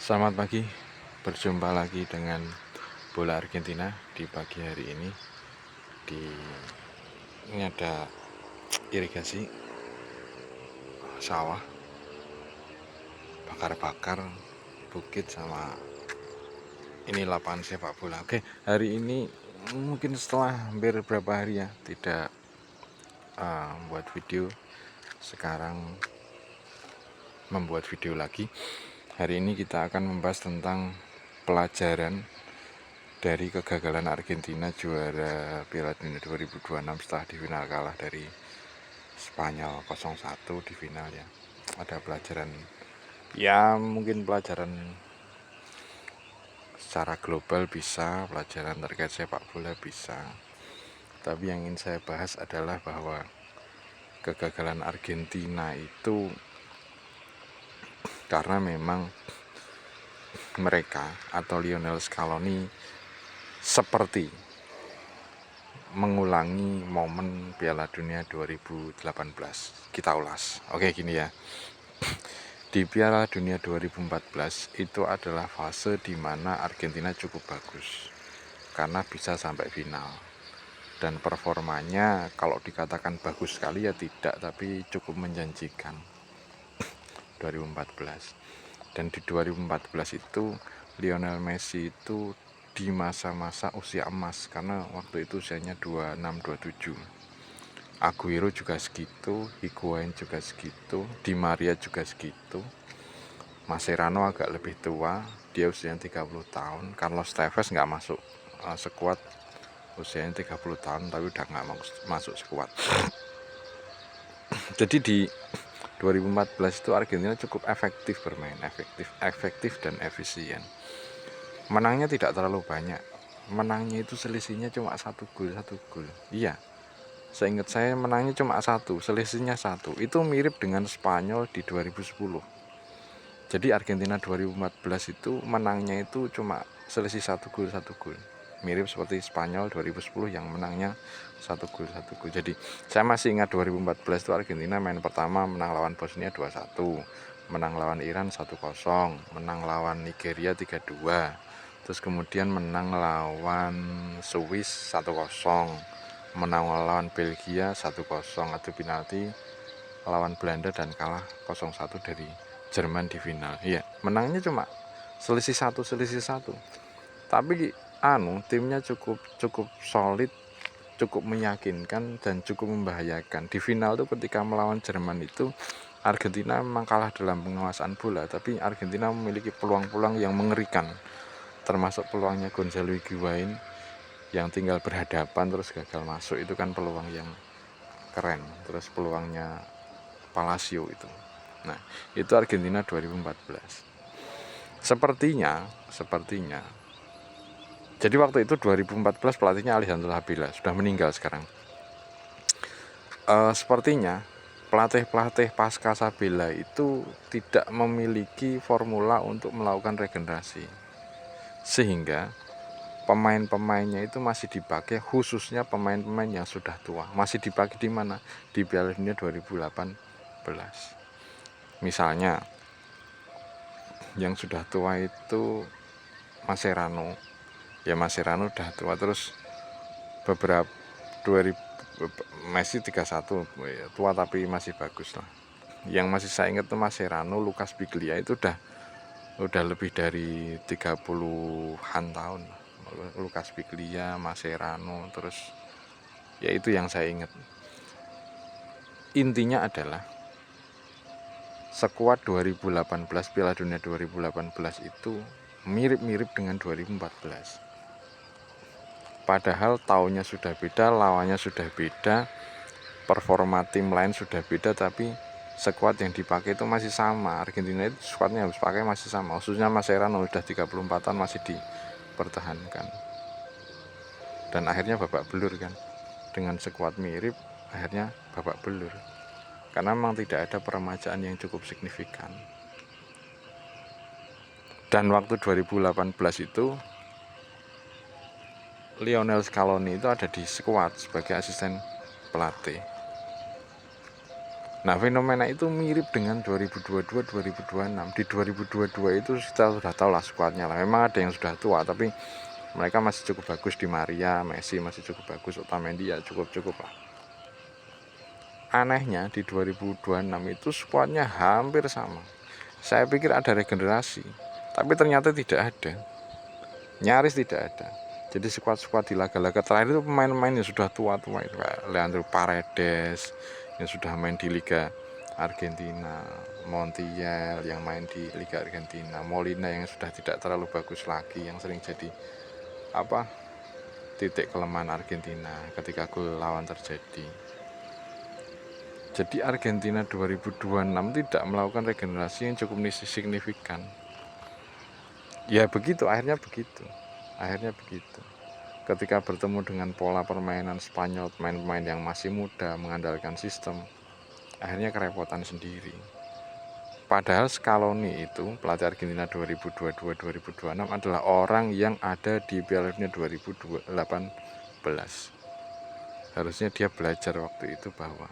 Selamat pagi, berjumpa lagi dengan bola Argentina di pagi hari ini. Ini ada irigasi sawah, bakar-bakar bukit sama ini lapangan sepak bola. Oke, hari ini mungkin setelah hampir berapa hari ya tidak membuat video. Sekarang membuat video lagi. Hari ini kita akan membahas tentang pelajaran dari kegagalan Argentina juara Piala Dunia 2026 setelah di final kalah dari Spanyol 0-1 di final ya. Ada pelajaran ya, mungkin pelajaran secara global bisa, pelajaran terkait sepak bola bisa. Tapi yang ingin saya bahas adalah bahwa kegagalan Argentina itu karena memang mereka atau Lionel Scaloni seperti mengulangi momen Piala Dunia 2018. Kita ulas. Oke, gini ya. Di Piala Dunia 2014 itu adalah fase di mana Argentina cukup bagus karena bisa sampai final. Dan performanya kalau dikatakan bagus sekali ya tidak, tapi cukup menjanjikan 2014. Dan di 2014 itu Lionel Messi itu di masa-masa usia emas karena waktu itu usianya 26-27. Aguero juga segitu, Higuain juga segitu, Di Maria juga segitu. Mascherano agak lebih tua, dia usianya 30 tahun. Carlos Tevez nggak masuk sekuat, usianya 30 tahun tapi udah nggak masuk sekuat. Jadi di 2014 itu Argentina cukup efektif bermain, efektif dan efisien. Menangnya tidak terlalu banyak, menangnya itu selisihnya cuma 1 gol. Iya, seingat saya menangnya cuma 1, selisihnya 1. Itu mirip dengan Spanyol di 2010. Jadi Argentina 2014 itu menangnya itu cuma selisih 1 gol. Mirip seperti Spanyol 2010 yang menangnya 1 gol. Jadi saya masih ingat 2014 itu Argentina main pertama menang lawan Bosnia 2-1, menang lawan Iran 1-0, menang lawan Nigeria 3-2. Terus kemudian menang lawan Swiss 1-0, menang lawan Belgia 1-0, adu penalti lawan Belanda dan kalah 0-1 dari Jerman di final. Iya, menangnya cuma selisih satu. Tapi timnya cukup solid, cukup meyakinkan dan cukup membahayakan. Di final tuh ketika melawan Jerman itu Argentina memang kalah dalam penguasaan bola, tapi Argentina memiliki peluang-peluang yang mengerikan. Termasuk peluangnya Gonzalo Higuain yang tinggal berhadapan terus gagal masuk, itu kan peluang yang keren. Terus peluangnya Palacio itu. Nah, itu Argentina 2014. Sepertinya jadi waktu itu 2014 pelatihnya Alejandro Habila, sudah meninggal sekarang. Sepertinya pelatih pasca Sabila itu tidak memiliki formula untuk melakukan regenerasi, sehingga pemain-pemainnya itu masih dipakai, khususnya pemain-pemain yang sudah tua masih dipakai di mana? Di Piala Dunia 2018. Misalnya yang sudah tua itu Mascherano. Ya Mascherano udah tua, terus beberapa 2000 Messi 31 ya, tua tapi masih bagus lah. Yang masih saya ingat tuh Mascherano, Lucas Biglia itu udah lebih dari 30-an tahun. Lucas Biglia, Mascherano, terus ya itu yang saya ingat. Intinya adalah skuad 2018 Piala Dunia 2018 itu mirip-mirip dengan 2014. Padahal tahunnya sudah beda, lawannya sudah beda, performa tim lain sudah beda, tapi skuad yang dipakai itu masih sama. Argentina itu skuadnya harus pakai masih sama, khususnya Mascherano udah 34 tahun masih dipertahankan. Dan akhirnya babak belur kan. Dengan skuad mirip, akhirnya babak belur. Karena memang tidak ada peremajaan yang cukup signifikan. Dan waktu 2018 itu Lionel Scaloni itu ada di skuad sebagai asisten pelatih. Nah, fenomena itu mirip dengan 2022 2026. Di 2022 itu kita sudah tahu lah skuadnya lah, memang ada yang sudah tua tapi mereka masih cukup bagus. Di Maria, Messi masih cukup bagus, Otamendi ya cukup lah. Anehnya di 2026 itu skuadnya hampir sama. Saya pikir ada regenerasi, tapi ternyata tidak ada, nyaris tidak ada. Jadi skuad-skuad di laga-laga terakhir itu pemain-pemain yang sudah tua-tua itu, kayak Leandro Paredes yang sudah main di Liga Argentina, Montiel yang main di Liga Argentina, Molina yang sudah tidak terlalu bagus lagi, yang sering jadi titik kelemahan Argentina ketika gol lawan terjadi. Jadi Argentina 2026 tidak melakukan regenerasi yang cukup signifikan. Ya begitu, akhirnya begitu. Ketika bertemu dengan pola permainan Spanyol, pemain-pemain yang masih muda mengandalkan sistem, akhirnya kerepotan sendiri. Padahal Scaloni itu pelatih Argentina 2022-2026 adalah orang yang ada di Piala Dunia 2018. Harusnya dia belajar waktu itu bahwa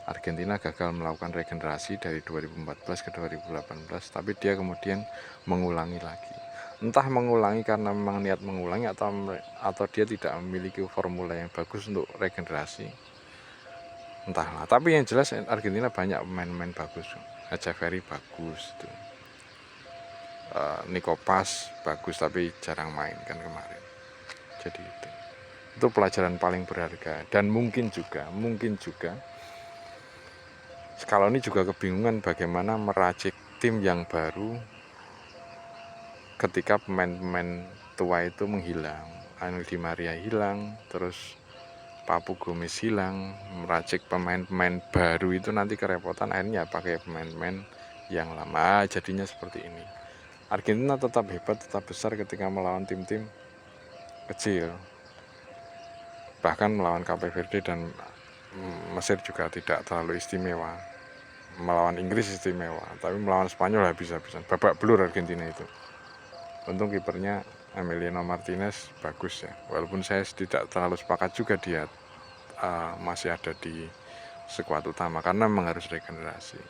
Argentina gagal melakukan regenerasi dari 2014 ke 2018, tapi dia kemudian mengulangi lagi. Entah mengulangi karena memang niat mengulangi atau dia tidak memiliki formula yang bagus untuk regenerasi, entahlah. Tapi yang jelas Argentina banyak pemain-pemain bagus. Echeverri bagus tuh, Nico Paz bagus tapi jarang main kan kemarin. Jadi itu pelajaran paling berharga. Dan mungkin juga Scaloni juga kebingungan bagaimana meracik tim yang baru ketika pemain-pemain tua itu menghilang. Angel Di Maria hilang, terus Papu Gomez hilang. Meracik pemain-pemain baru itu nanti kerepotan, akhirnya pakai pemain-pemain yang lama. Jadinya seperti ini. Argentina tetap hebat, tetap besar ketika melawan tim-tim kecil, bahkan melawan Cape Verde dan Mesir juga tidak terlalu istimewa. Melawan Inggris istimewa, tapi melawan Spanyol habis-habisan, babak belur Argentina itu. Untung kipernya Emiliano Martinez bagus ya, walaupun saya tidak terlalu sepakat juga dia masih ada di skuad utama karena memang harus regenerasi.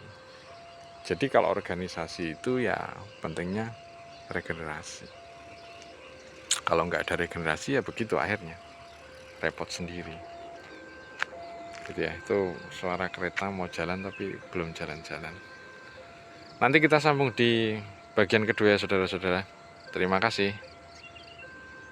Jadi kalau organisasi itu ya pentingnya regenerasi. Kalau nggak ada regenerasi ya begitu akhirnya, repot sendiri. Gitu ya, itu suara kereta mau jalan tapi belum jalan-jalan. Nanti kita sambung di bagian kedua ya saudara-saudara. Terima kasih.